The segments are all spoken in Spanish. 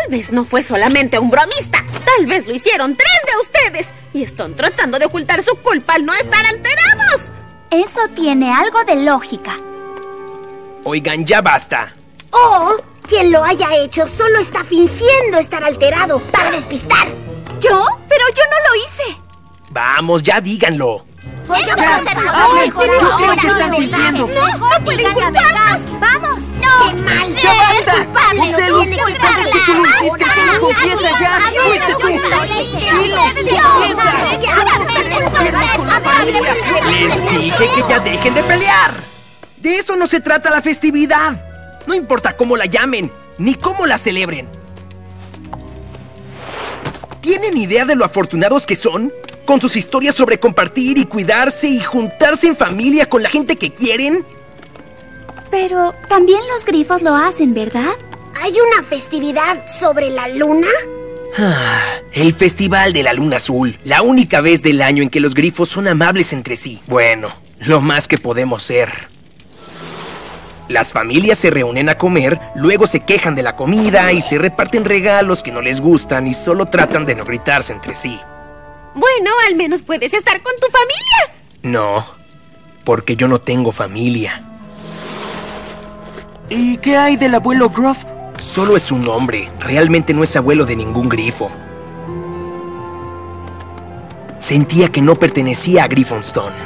vez no fue solamente un bromista. Tal vez lo hicieron 3 de ustedes. Y están tratando de ocultar su culpa al no estar alterados. Eso tiene algo de lógica. Oigan, ya basta. O quien lo haya hecho solo está fingiendo estar alterado para despistar. ¿Yo? Pero yo no lo hice. Vamos, ya díganlo. Tenemos que están fingiendo. No pueden culparnos. ¡Vamos! ¡No! ¡Qué mal! ¡Ya basta! Culpable, Ucellus, lo tiene que sabes que tú lo hiciste, solo confiesa ya. ¡Fuiste tú! Les dije que ya dejen de pelear. De eso no se trata la festividad. No importa cómo la llamen, ni cómo la celebren. ¿Tienen idea de lo afortunados que son? Con sus historias sobre compartir y cuidarse y juntarse en familia con la gente que quieren. Pero también los grifos lo hacen, ¿verdad? ¿Hay una festividad sobre la luna? El Festival de la Luna Azul. La única vez del año en que los grifos son amables entre sí. Bueno, lo más que podemos ser. Las familias se reúnen a comer, luego se quejan de la comida y se reparten regalos que no les gustan y solo tratan de no gritarse entre sí. Bueno, al menos puedes estar con tu familia. No, porque yo no tengo familia. ¿Y qué hay del abuelo Gruff? Solo es un hombre, realmente no es abuelo de ningún grifo. Sentía que no pertenecía a Griffonstone.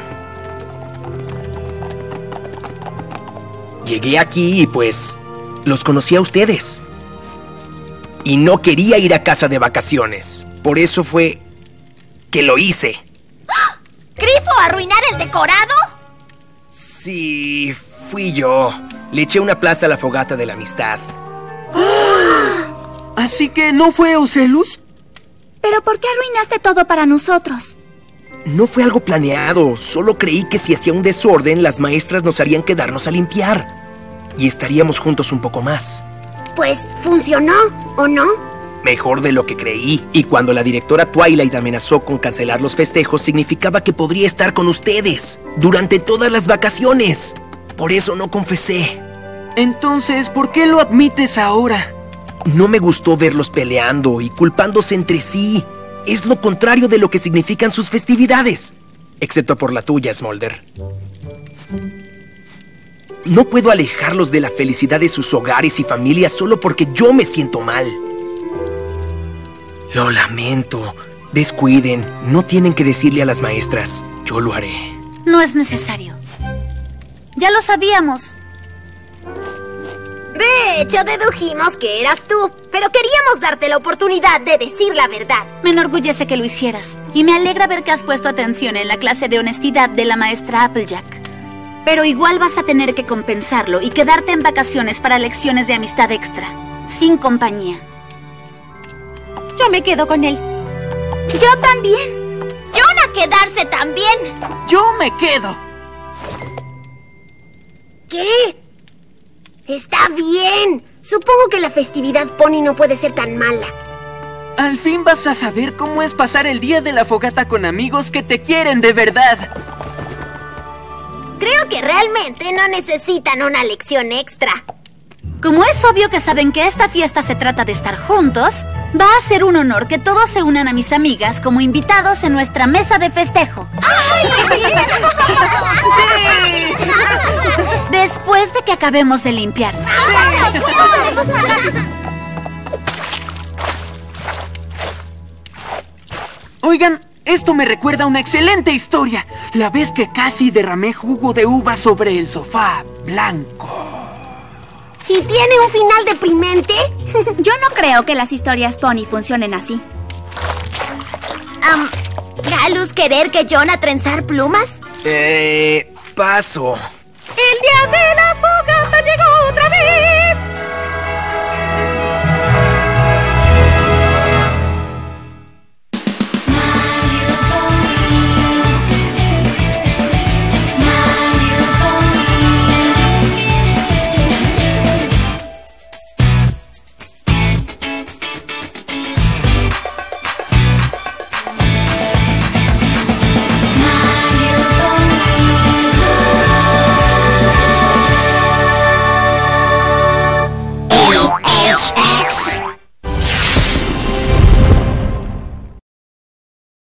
Llegué aquí y pues los conocí a ustedes. Y no quería ir a casa de vacaciones. Por eso fue que lo hice. ¿Grifo arruinar el decorado? Sí, fui yo. Le eché una plasta a la fogata de la amistad. ¿Así que no fue Ocelus? ¿Pero por qué arruinaste todo para nosotros? No fue algo planeado. Solo creí que si hacía un desorden, las maestras nos harían quedarnos a limpiar. Y estaríamos juntos un poco más. Pues, ¿funcionó o no? Mejor de lo que creí. Y cuando la directora Twilight amenazó con cancelar los festejos, significaba que podría estar con ustedes durante todas las vacaciones. Por eso no confesé. Entonces, ¿por qué lo admites ahora? No me gustó verlos peleando y culpándose entre sí. Es lo contrario de lo que significan sus festividades. Excepto por la tuya, Smolder. No puedo alejarlos de la felicidad de sus hogares y familias solo porque yo me siento mal. Lo lamento. Descuiden. No tienen que decirle a las maestras. Yo lo haré. No es necesario. Ya lo sabíamos. De hecho, dedujimos que eras tú, pero queríamos darte la oportunidad de decir la verdad. Me enorgullece que lo hicieras. Y me alegra ver que has puesto atención en la clase de honestidad de la maestra Applejack. Pero igual vas a tener que compensarlo y quedarte en vacaciones para lecciones de amistad extra. Sin compañía. Yo me quedo con él. Yo también. Jonah, quedarse también. Yo me quedo. ¿Qué? Está bien. Supongo que la festividad Pony no puede ser tan mala. Al fin vas a saber cómo es pasar el día de la fogata con amigos que te quieren de verdad. Creo que realmente no necesitan una lección extra. Como es obvio que saben que esta fiesta se trata de estar juntos, va a ser un honor que todos se unan a mis amigas como invitados en nuestra mesa de festejo. Después de que acabemos de limpiarnos. Oigan, esto me recuerda a una excelente historia. La vez que casi derramé jugo de uva sobre el sofá blanco. ¿Y tiene un final deprimente? Yo no creo que las historias Pony funcionen así. ¿Galus querer que Jonah trenzar plumas? Paso. El día de la fogata llegó otra vez.